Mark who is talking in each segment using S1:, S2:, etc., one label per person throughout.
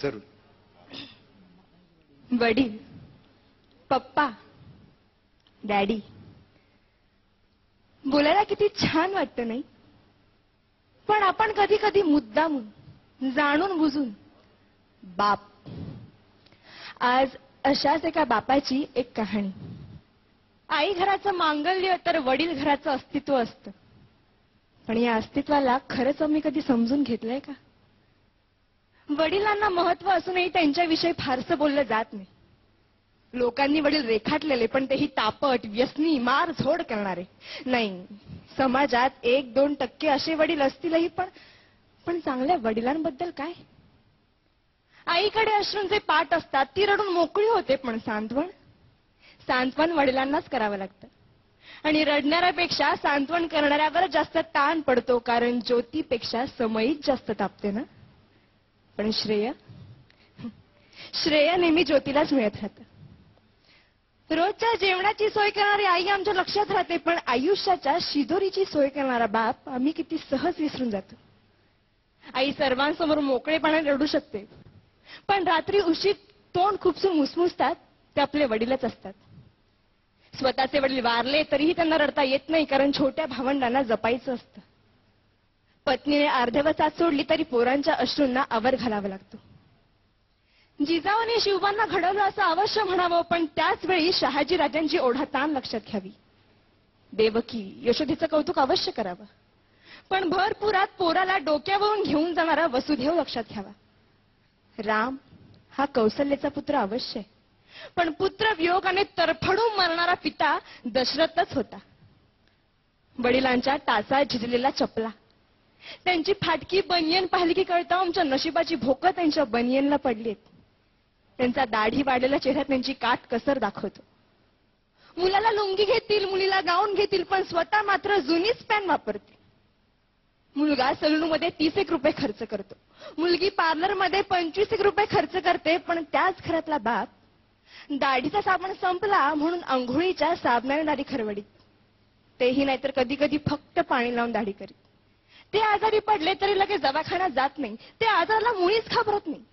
S1: जरूर.
S2: वडील, पप्पा, डॅडी बोलायला किती छान वाटतं नाही? पण आपण कधी कधी मुद्दामून जाणून बुजून बाप. आज अशाच एका बापाची एक कहाणी. आई घराचं मांगल्य तर वडील घराचं अस्तित्व असतं. पण या अस्तित्वाला खरंच आम्ही कधी समजून घेतलंय का? वडिलांना महत्व असूनही त्यांच्याविषयी फारसं बोललं जात नाही. लोकांनी वडील रेखाटलेले, पण तेही तापट, व्यसनी, मारझोड करणारे. नाही, समाजात 1-2% असे वडील असतीलही, पण चांगल्या वडिलांबद्दल काय? आईकडे अश्रूंचे पाट असतात, ती रडून मोकळी होते, पण सांत्वन वडिलांनाच करावं लागतं. आणि रडणाऱ्यापेक्षा सांत्वन करणाऱ्यावर जास्त ताण पडतो, कारण ज्योतीपेक्षा समईच जास्त तापते ना. पण श्रेय नेहमी ज्योतीलाच मिळत राहतं. रोजच्या जेवणाची सोय करणारी आई आमच्या लक्षात राहते, पण आयुष्याच्या शिदोरीची सोय करणारा बाप आम्ही किती सहज विसरून जातो. आई सर्वांसमोर मोकळेपणाने रडू शकते, पण रात्री उशीर तोंड खुपसून मुसमुसतात ते आपले वडीलच असतात. स्वतःचे वडील वारले तरीही त्यांना रडता येत नाही, कारण छोट्या भावंडांना जपायचं असतं. पत्नीने अर्धवट साथ सोडली तरी पोरांच्या अश्रूंना आवर घालावा लागतो. जिजाऊने शिवबांना घडवलं असं अवश्य म्हणावं, पण त्याच वेळी शहाजी राजांची ओढाताण लक्षात घ्यावी. देवकी, यशोदेचं कौतुक अवश्य करावं, पण भरपुरात पोराला डोक्यावरून घेऊन जाणारा वसुदेव लक्षात घ्यावा. राम हा कौसल्याचा पुत्र अवश्य, पण पुत्र वियोगाने तरफडून मरणारा पिता दशरथच होता. वडिलांच्या टाचा झिजलेला चपला, त्यांची फाटकी बनियन पाहिली की कळतं आमच्या नशिबाची भोकं त्यांच्या बनियनला पडलीत. त्यांचा दाढी वाढलेला चेहरा त्यांची काट कसर दाखवतो. मुलाला लुंगी घेतील, मुलीला गाऊन घेतील, पण स्वतः मात्र जुनीच पॅन वापरते. मुलगा सलूनमध्ये 30 रुपये खर्च करतो, मुलगी पार्लरमध्ये 25 रुपये खर्च करते, पण त्याच घरातला बाप दाढीचा साबण संपला म्हणून अंघोळीच्या साबणाने दाढी खरवडीत. तेही नाहीतर कधी कधी फक्त पाणी लावून दाढी करीत. ते आजारी पडले तरी लगेच दवाखान्यात जात नाही, ते आजाराला मुळीच घाबरत नाही.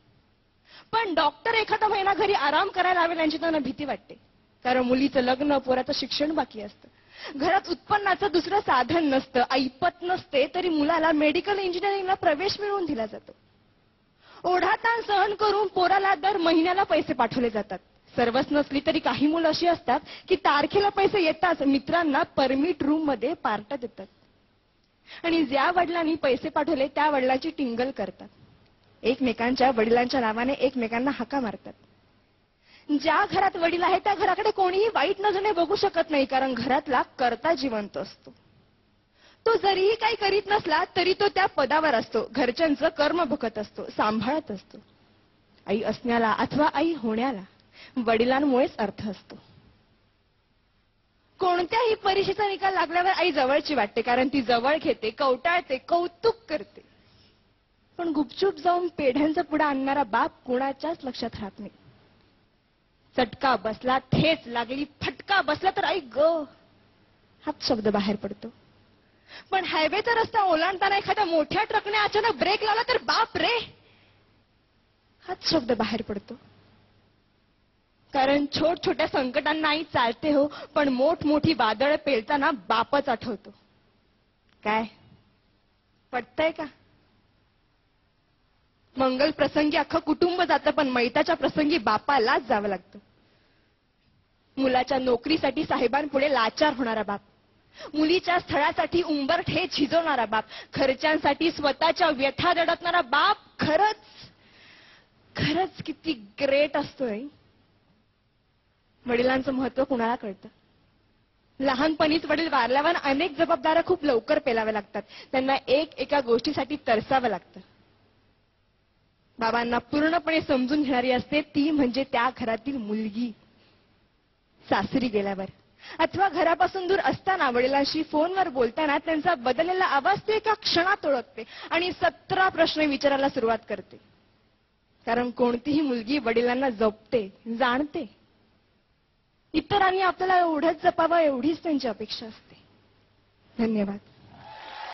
S2: पण डॉक्टर एखादा महिना घरी आराम करायला लावेल यांची त्यांना भीती वाटते, कारण मुलीचं लग्न, पोराचं शिक्षण बाकी असतं. घरात उत्पन्नाचं दुसरं साधन नसतं, ऐपत नसते, तरी मुलाला मेडिकल इंजिनिअरिंगला प्रवेश मिळवून दिला जातो. ओढाताण सहन करून पोराला दर महिन्याला पैसे पाठवले जातात. सर्वच नसली तरी काही मुलं अशी असतात की तारखेला पैसे येताच मित्रांना परमिट रूम मध्ये पार्ट्या देतात. आणि ज्या वडिलांनी पैसे पाठवले त्या वडिलांची टिंगल करतात. एकमेकांच्या वडिलांच्या नावाने एकमेकांना हाका मारतात. ज्या घरात वडील आहे त्या घराकडे कोणीही वाईट नजरेने बघू शकत नाही, कारण घरातला कर्ता जिवंत असतो. तो जरीही काही करीत नसला तरी तो त्या पदावर असतो, घरच्यांचं कर्म भोगत असतो, सांभाळत असतो. आई असण्याला अथवा आई होण्याला वडिलांमुळेच अर्थ असतो. कोणत्याही परीक्षेचा निकाल लागल्यावर आई जवळची वाटते, कारण ती जवळ घेते, कवटाळते, कौतुक करते. पण गुपचूप जाऊन पेढ्यांचा पुडा आणणारा बाप कुणाच्याच लक्षात राहत नाही. चटका बसला, ठेच लागली, फटका बसला तर आई ग हाच शब्द बाहेर पडतो. पण हायवेचा रस्ता ओलांडताना एखाद्या मोठ्या ट्रकने अचानक ब्रेक लावला तर बाप रे हाच शब्द बाहेर पडतो. कारण छोट्या संकटांना आई चालते हो, पण मोठी वादळ पेलताना बापच आठवतो. काय पटतंय का? मंगल प्रसंगी अख्खं कुटुंब जातं, पण मैताच्या प्रसंगी बापालाच जावं लागतं. मुलाच्या नोकरीसाठी साहेबांपुढे लाचार होणारा बाप, मुलीच्या स्थळासाठी उंबरठे झिजवणारा बाप, खर्चांसाठी स्वतःच्या व्यथा दडपणारा बाप खरंच किती ग्रेट असतोय. वडिलांचं महत्व कुणाला कळतं? लहानपणीच वडील वारल्यावर अनेक जबाबदाऱ्या खूप लवकर पेलाव्या लागतात. त्यांना एका गोष्टीसाठी तरसावं लागतं. बाबांना पूर्णपणे समजून घेणारी असते ती म्हणजे त्या घरातील मुलगी. सासरी गेल्यावर अथवा घरापासून दूर असताना वडिलांशी फोनवर बोलताना त्यांचा बदललेला आवाज ते एका क्षणात ओळखते आणि 17 प्रश्न विचारायला सुरुवात करते. कारण कोणतीही मुलगी वडिलांना जपते, जाणते. इतरांनी आपल्याला एवढंच जपावं एवढीच त्यांची अपेक्षा असते. धन्यवाद.